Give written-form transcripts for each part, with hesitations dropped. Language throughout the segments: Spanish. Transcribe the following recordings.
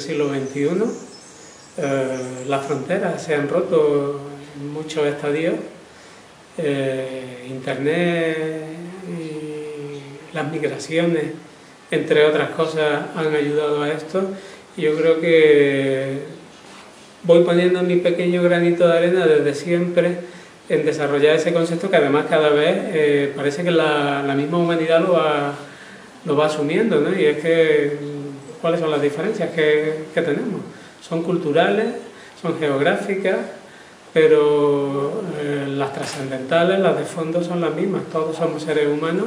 siglo XXI. Las fronteras se han roto en muchos estadios. Internet y las migraciones, entre otras cosas, han ayudado a esto. Y yo creo que voy poniendo mi pequeño granito de arena desde siempre en desarrollar ese concepto, que además cada vez parece que la misma humanidad lo va asumiendo, ¿no? Y es que, ¿cuáles son las diferencias que tenemos? Son culturales, son geográficas, pero las trascendentales, las de fondo son las mismas. Todos somos seres humanos,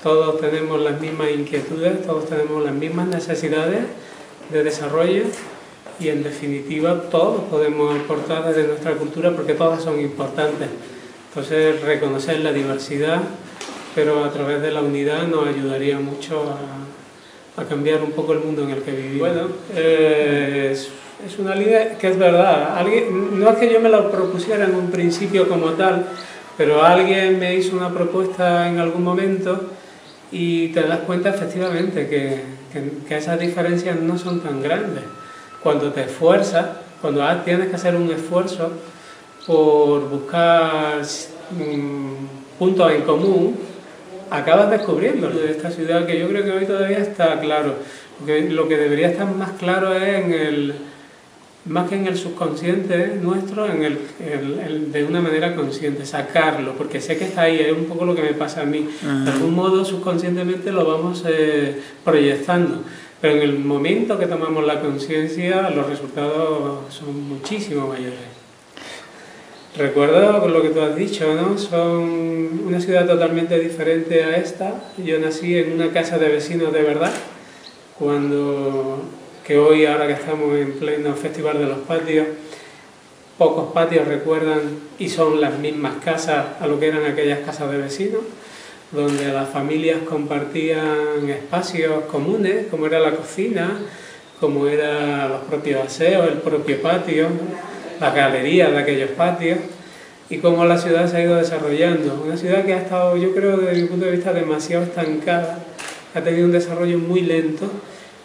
todos tenemos las mismas inquietudes, todos tenemos las mismas necesidades de desarrollo y en definitiva todos podemos aportar desde nuestra cultura porque todas son importantes. Entonces reconocer la diversidad, pero a través de la unidad nos ayudaría mucho a cambiar un poco el mundo en el que vivimos. Bueno, es una línea que es verdad. No es que yo me lo propusiera en un principio como tal, pero alguien me hizo una propuesta en algún momento y te das cuenta efectivamente que esas diferencias no son tan grandes. Cuando te esfuerzas, cuando tienes que hacer un esfuerzo por buscar puntos en común, acabas descubriendo de esta ciudad, que yo creo que hoy todavía está claro. Lo que debería estar más claro es más que en el subconsciente nuestro, de una manera consciente, sacarlo, porque sé que está ahí, es un poco lo que me pasa a mí. De algún modo subconscientemente lo vamos proyectando, pero en el momento que tomamos la conciencia los resultados son muchísimo mayores. Recuerdo con lo que tú has dicho, ¿no? Son una ciudad totalmente diferente a esta. Yo nací en una casa de vecinos de verdad, que hoy, ahora que estamos en pleno Festival de los Patios, pocos patios recuerdan y son las mismas casas a lo que eran aquellas casas de vecinos, donde las familias compartían espacios comunes, como era la cocina, como eran los propios aseos, el propio patio, las galerías de aquellos patios, y cómo la ciudad se ha ido desarrollando. Una ciudad que ha estado, yo creo, desde mi punto de vista, demasiado estancada, ha tenido un desarrollo muy lento,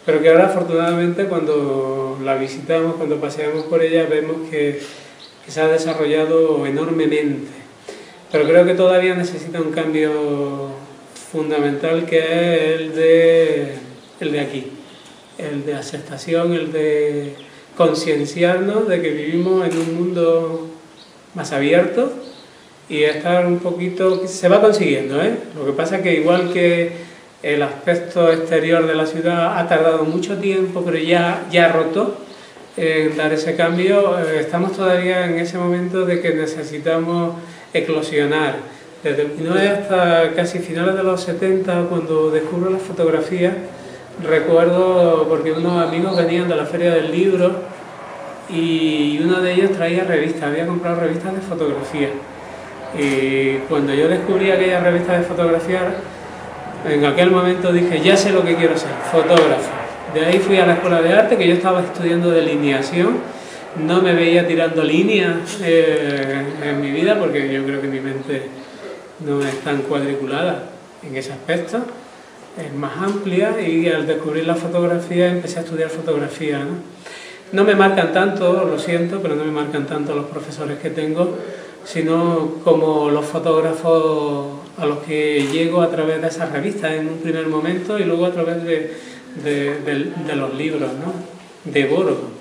pero que ahora afortunadamente cuando la visitamos, cuando paseamos por ella, vemos que se ha desarrollado enormemente. Pero creo que todavía necesita un cambio fundamental, que es el de aquí, el de aceptación, el de concienciarnos de que vivimos en un mundo más abierto y estar un poquito... Se va consiguiendo, ¿eh? Lo que pasa es que igual que el aspecto exterior de la ciudad ha tardado mucho tiempo, pero ya ha roto en dar ese cambio, estamos todavía en ese momento de que necesitamos eclosionar. No es hasta casi finales de los 70 cuando descubro la fotografía. Recuerdo porque unos amigos venían de la Feria del Libro y uno de ellos traía revistas, había comprado revistas de fotografía. Y cuando yo descubrí aquellas revistas de fotografía, en aquel momento dije, ya sé lo que quiero ser, fotógrafo. De ahí fui a la escuela de arte, que yo estaba estudiando delineación, no me veía tirando líneas en mi vida, porque yo creo que mi mente no es tan cuadriculada en ese aspecto, es más amplia, y al descubrir la fotografía empecé a estudiar fotografía, ¿no? No me marcan tanto, lo siento, pero no me marcan tanto los profesores que tengo, sino como los fotógrafos a los que llego a través de esas revistas en un primer momento y luego a través de los libros, ¿no? Devoro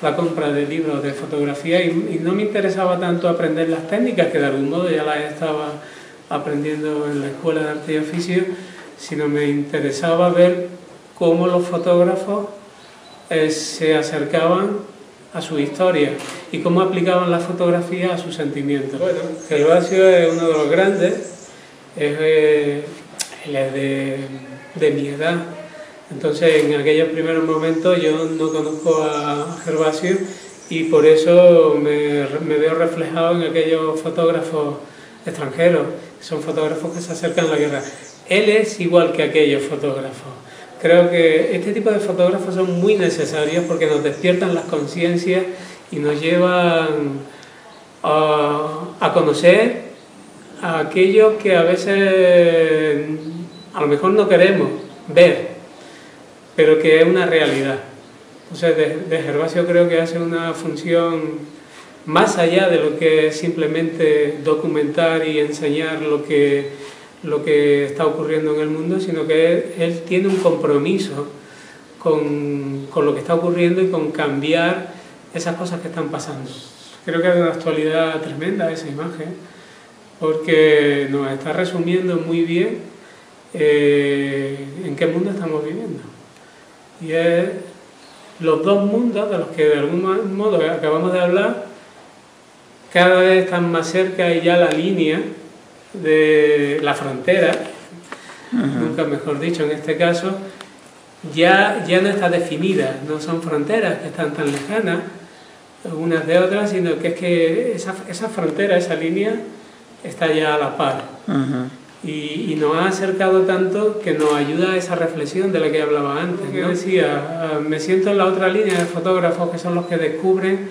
la compra de libros de fotografía y no me interesaba tanto aprender las técnicas, que de algún modo ya las estaba aprendiendo en la Escuela de Arte y Oficio, sino me interesaba ver cómo los fotógrafos se acercaban a su historia y cómo aplicaban la fotografía a sus sentimientos. Bueno, Gervasio es uno de los grandes, él es de mi edad, entonces en aquellos primeros momentos yo no conozco a Gervasio y por eso me veo reflejado en aquellos fotógrafos extranjeros, son fotógrafos que se acercan a la guerra. Él es igual que aquellos fotógrafos. Creo que este tipo de fotógrafos son muy necesarios porque nos despiertan las conciencias y nos llevan a conocer a aquello que a veces a lo mejor no queremos ver, pero que es una realidad. Entonces, de Gervasio creo que hace una función más allá de lo que es simplemente documentar y enseñar lo que está ocurriendo en el mundo, sino que él tiene un compromiso con lo que está ocurriendo y con cambiar esas cosas que están pasando. Creo que es de una actualidad tremenda esa imagen, porque nos está resumiendo muy bien en qué mundo estamos viviendo. Y es los dos mundos de los que de algún modo acabamos de hablar, cada vez están más cerca y ya la línea de la frontera, nunca mejor dicho en este caso, ya no está definida, no son fronteras que están tan lejanas unas de otras, sino que es que esa frontera, esa línea está ya a la par. Y nos ha acercado tanto que nos ayuda a esa reflexión de la que hablaba antes. Yo decía, me siento en la otra línea de fotógrafos que son los que descubren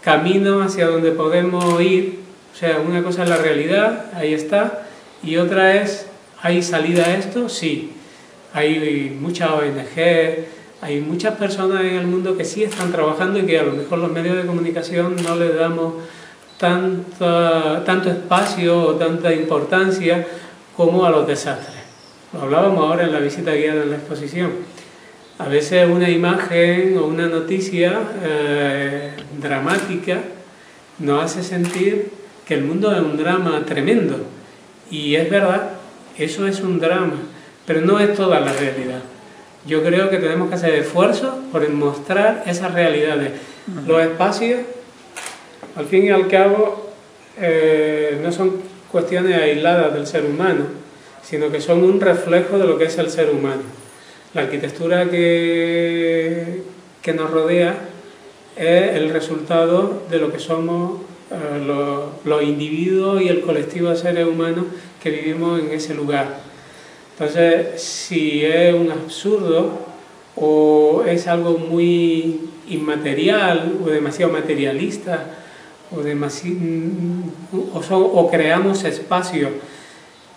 caminos hacia donde podemos ir. O sea, una cosa es la realidad, ahí está, y otra es, ¿hay salida a esto? Sí. Hay muchas ONG, hay muchas personas en el mundo que sí están trabajando y que a lo mejor los medios de comunicación no les damos tanto espacio o tanta importancia como a los desastres. Lo hablábamos ahora en la visita guiada en la exposición. A veces una imagen o una noticia dramática nos hace sentir que el mundo es un drama tremendo. Y es verdad, eso es un drama, pero no es toda la realidad. Yo creo que tenemos que hacer esfuerzos por mostrar esas realidades. Los espacios, al fin y al cabo, no son cuestiones aisladas del ser humano, sino que son un reflejo de lo que es el ser humano. La arquitectura que nos rodea es el resultado de lo que somos los individuos y el colectivo de seres humanos que vivimos en ese lugar. Entonces, si es un absurdo o es algo muy inmaterial o demasiado materialista o creamos espacios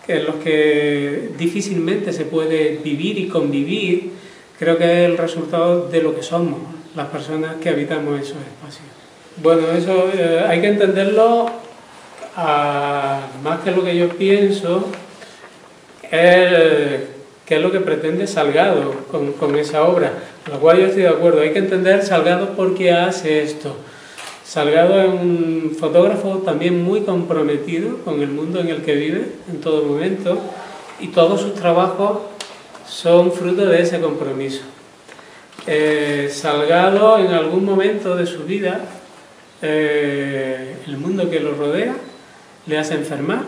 en los que difícilmente se puede vivir y convivir, creo que es el resultado de lo que somos las personas que habitamos esos espacios. Bueno, eso hay que entenderlo más que lo que yo pienso, qué es lo que pretende Salgado con esa obra, con lo cual yo estoy de acuerdo. Hay que entender Salgado por qué hace esto. Salgado es un fotógrafo también muy comprometido con el mundo en el que vive en todo momento, y todos sus trabajos son fruto de ese compromiso. Salgado, en algún momento de su vida, el mundo que lo rodea le hace enfermar,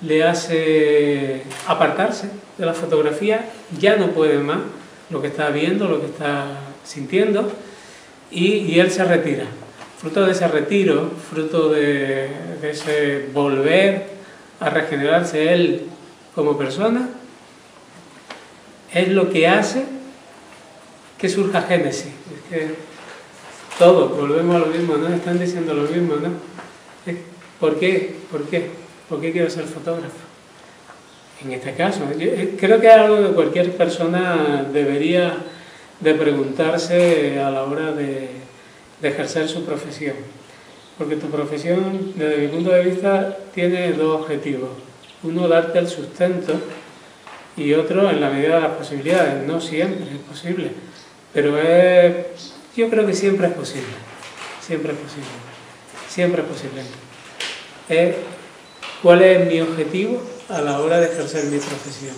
le hace apartarse de la fotografía, ya no puede más lo que está viendo, lo que está sintiendo, y él se retira. Fruto de ese retiro, fruto de ese volver a regenerarse él como persona, es lo que hace que surja Génesis. Es que todos volvemos a lo mismo, ¿no? Están diciendo lo mismo, ¿no? ¿Por qué? ¿Por qué? ¿Por qué quiero ser fotógrafo? En este caso, yo creo que es algo que cualquier persona debería de preguntarse a la hora de ejercer su profesión. Porque tu profesión, desde mi punto de vista, tiene dos objetivos. Uno, darte el sustento, y otro, en la medida de las posibilidades. No siempre es posible, pero yo creo que siempre es posible. Siempre es posible. Siempre es posible. ¿Cuál es mi objetivo a la hora de ejercer mi profesión?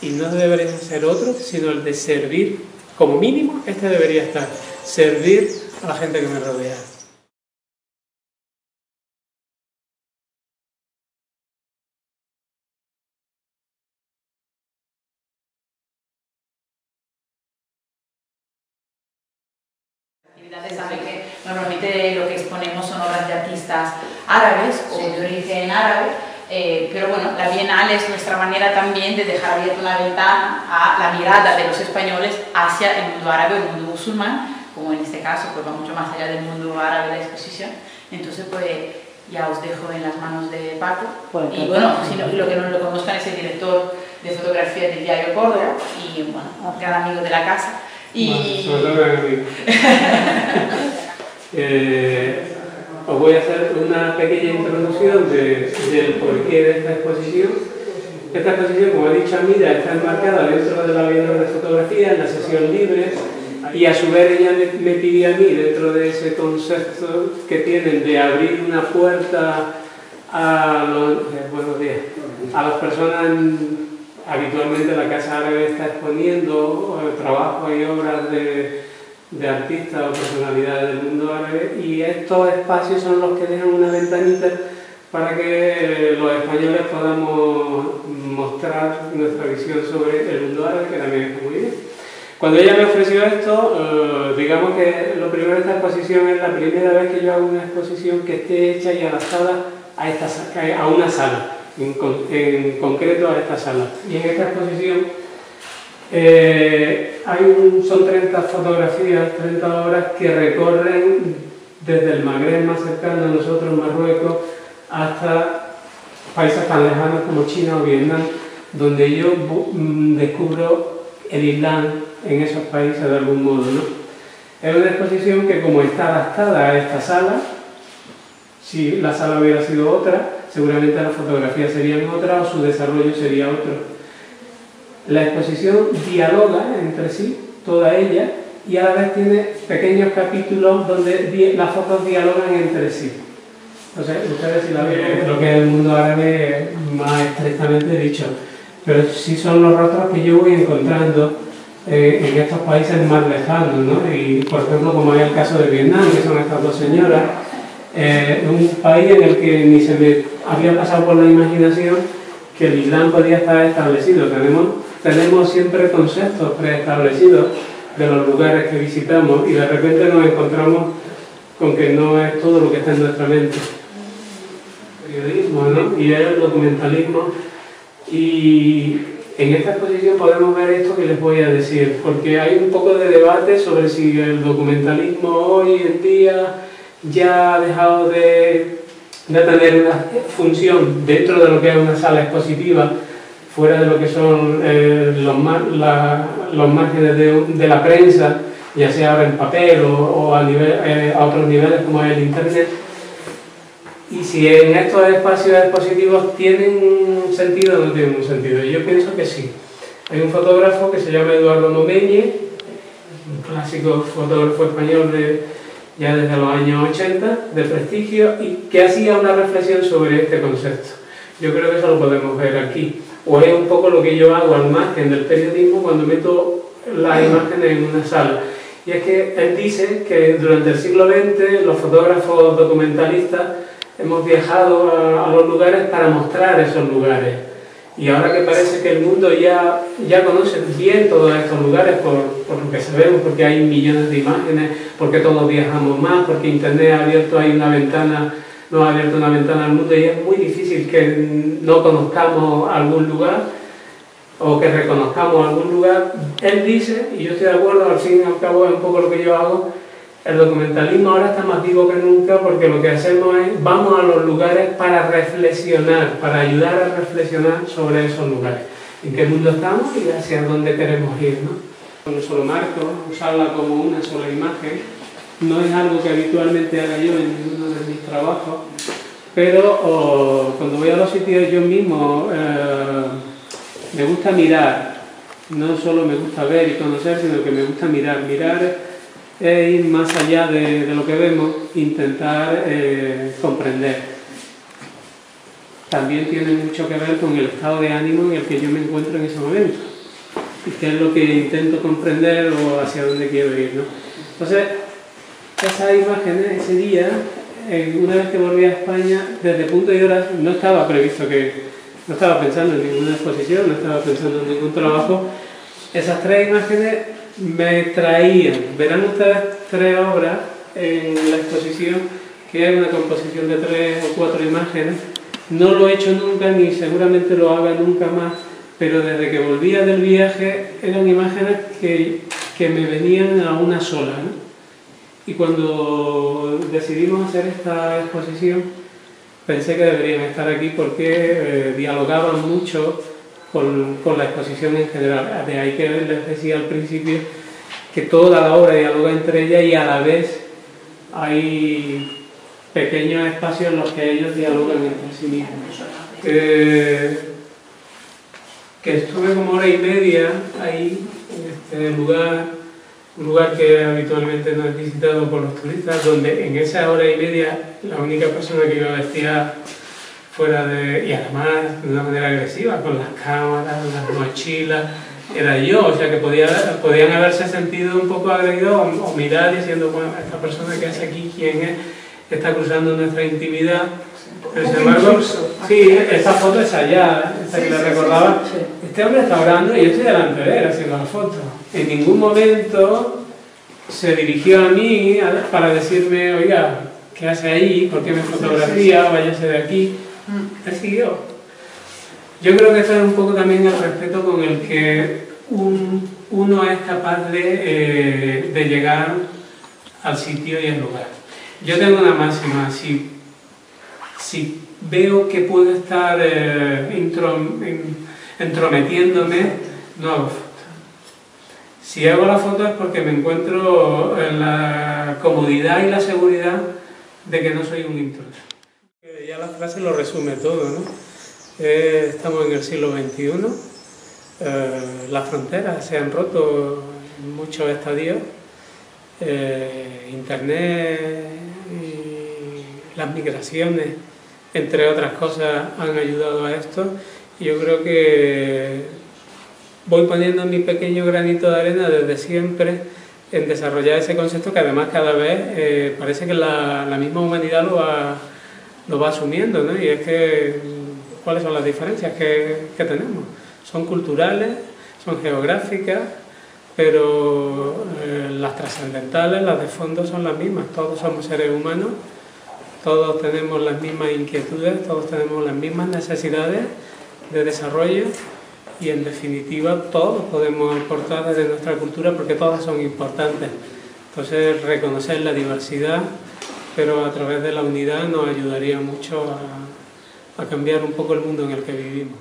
Y no debería ser otro, sino el de servir, como mínimo, este debería estar, servir a la gente que me rodea. Sabe que normalmente lo que exponemos son obras de artistas árabes o de origen árabe, pero bueno, la Bienal es nuestra manera también de dejar abierta una ventana a la mirada de los españoles hacia el mundo árabe o el mundo musulmán, como en este caso pues va mucho más allá del mundo árabe la exposición. Entonces pues ya os dejo en las manos de Paco, y bueno, si lo que no lo conozcan es el director de fotografía del Diario Córdoba y bueno, gran amigo de la casa. Y... Bueno, sobre todo a mí. Os voy a hacer una pequeña introducción del porqué de esta exposición. Esta exposición, como he dicho, Amira, está enmarcada dentro de la Bienal de Fotografía, en la sesión libre, y a su vez ella me pidió a mí, dentro de ese concepto que tienen de abrir una puerta a las personas. Habitualmente la Casa Árabe está exponiendo trabajos y obras de artistas o personalidades del mundo árabe, y estos espacios son los que dejan una ventanita para que los españoles podamos mostrar nuestra visión sobre el mundo árabe, que también está muy bien. Cuando ella me ofreció esto, digamos que lo primero de esta exposición es la primera vez que yo hago una exposición que esté hecha y adaptada a una sala, en concreto a esta sala. Y en esta exposición son 30 fotografías, 30 obras que recorren desde el Magreb más cercano a nosotros, Marruecos, hasta países tan lejanos como China o Vietnam, donde yo descubro el Islam en esos países de algún modo, ¿no? Es una exposición que, como está adaptada a esta sala, si la sala hubiera sido otra, seguramente las fotografías serían otras o su desarrollo sería otro. La exposición dialoga entre sí, toda ella, y a la vez tiene pequeños capítulos donde las fotos dialogan entre sí. Entonces, ustedes si la ven, lo que es el mundo árabe más estrictamente dicho, pero sí son los rostros que yo voy encontrando en estos países más lejanos, ¿no? Y por ejemplo, como es el caso de Vietnam, que son estas dos señoras, un país en el que ni se me había pasado por la imaginación que el Islam podía estar establecido. Tenemos siempre conceptos preestablecidos de los lugares que visitamos y de repente nos encontramos con que no es todo lo que está en nuestra mente. Periodismo, ¿no? Y el documentalismo. Y en esta exposición podemos ver esto que les voy a decir, porque hay un poco de debate sobre si el documentalismo hoy en día ya ha dejado de tener una función dentro de lo que es una sala expositiva, fuera de lo que son los márgenes de la prensa, ya sea ahora en papel o a otros niveles como es el internet. Y si en estos espacios expositivos tienen un sentido o no tienen un sentido. Yo pienso que sí. Hay un fotógrafo que se llama Eduardo Momeñe, un clásico fotógrafo español ya desde los años 80, de prestigio, y que hacía una reflexión sobre este concepto. Yo creo que eso lo podemos ver aquí. O es un poco lo que yo hago al margen del periodismo cuando meto las imágenes en una sala. Y es que él dice que durante el siglo XX los fotógrafos documentalistas hemos viajado a los lugares para mostrar esos lugares. Y ahora que parece que el mundo ya conoce bien todos estos lugares por lo que sabemos, porque hay millones de imágenes, porque todos viajamos más, porque Internet ha abierto ahí una ventana, nos ha abierto una ventana al mundo, y es muy difícil que no conozcamos algún lugar o que reconozcamos algún lugar. Él dice, y yo estoy de acuerdo, al fin y al cabo es un poco lo que yo hago, el documentalismo ahora está más vivo que nunca, porque lo que hacemos es, vamos a los lugares para reflexionar, para ayudar a reflexionar sobre esos lugares, en qué mundo estamos y hacia dónde queremos ir, ¿no? Con un solo marco, usarla como una sola imagen, no es algo que habitualmente haga yo en ninguno de mis trabajos, pero cuando voy a los sitios yo mismo me gusta mirar, no solo me gusta ver y conocer, sino que me gusta mirar. Mirar es ir más allá de lo que vemos, intentar comprender. También tiene mucho que ver con el estado de ánimo en el que yo me encuentro en ese momento y qué es lo que intento comprender o hacia dónde quiero ir, ¿no? Entonces, esas imágenes, ese día, una vez que volví a España, desde punto y hora, no estaba previsto no estaba pensando en ninguna exposición, no estaba pensando en ningún trabajo. Esas tres imágenes me traían, verán ustedes 3 obras en la exposición, que es una composición de 3 o 4 imágenes. No lo he hecho nunca ni seguramente lo haga nunca más, pero desde que volvía del viaje eran imágenes que me venían a una sola, ¿no? Y cuando decidimos hacer esta exposición pensé que deberían estar aquí porque dialogaban mucho con la exposición en general. De ahí que les decía al principio que toda la obra dialoga entre ellas y a la vez hay pequeños espacios en los que ellos dialogan entre sí mismos. Que estuve como hora y media ahí, en este lugar, un lugar que habitualmente no es visitado por los turistas, donde en esa hora y media la única persona que iba vestida fuera de... y además de una manera agresiva, con las cámaras, las mochilas, era yo, o sea que podían haberse sentido un poco agredidos o mirar diciendo, bueno, esta persona que hace aquí, ¿quién es? Está cruzando nuestra intimidad. Pero sin embargo, sí, esta foto es allá, esta que le recordaba. Este hombre está orando y yo estoy delante de él haciendo la foto. En ningún momento se dirigió a mí para decirme, oiga, ¿qué hace ahí? ¿Por qué me fotografía? Váyase de aquí. Él siguió. Yo creo que eso es un poco también el respeto con el que uno es capaz de llegar al sitio y al lugar. Yo tengo una máxima, si veo que puedo estar entrometiéndome, no hago foto. Si hago la foto es porque me encuentro en la comodidad y la seguridad de que no soy un intruso. Ya la frase lo resume todo, ¿no? Estamos en el siglo XXI, las fronteras se han roto en muchos estadios, Internet y las migraciones, entre otras cosas, han ayudado a esto. Y yo creo que voy poniendo mi pequeño granito de arena desde siempre en desarrollar ese concepto que además cada vez parece que la misma humanidad lo va asumiendo, ¿no? Y es que, ¿cuáles son las diferencias que tenemos? Son culturales, son geográficas, pero las trascendentales, las de fondo son las mismas. Todos somos seres humanos, todos tenemos las mismas inquietudes, todos tenemos las mismas necesidades de desarrollo y en definitiva todos podemos aportar desde nuestra cultura porque todas son importantes. Entonces reconocer la diversidad, pero a través de la unidad nos ayudaría mucho a cambiar un poco el mundo en el que vivimos.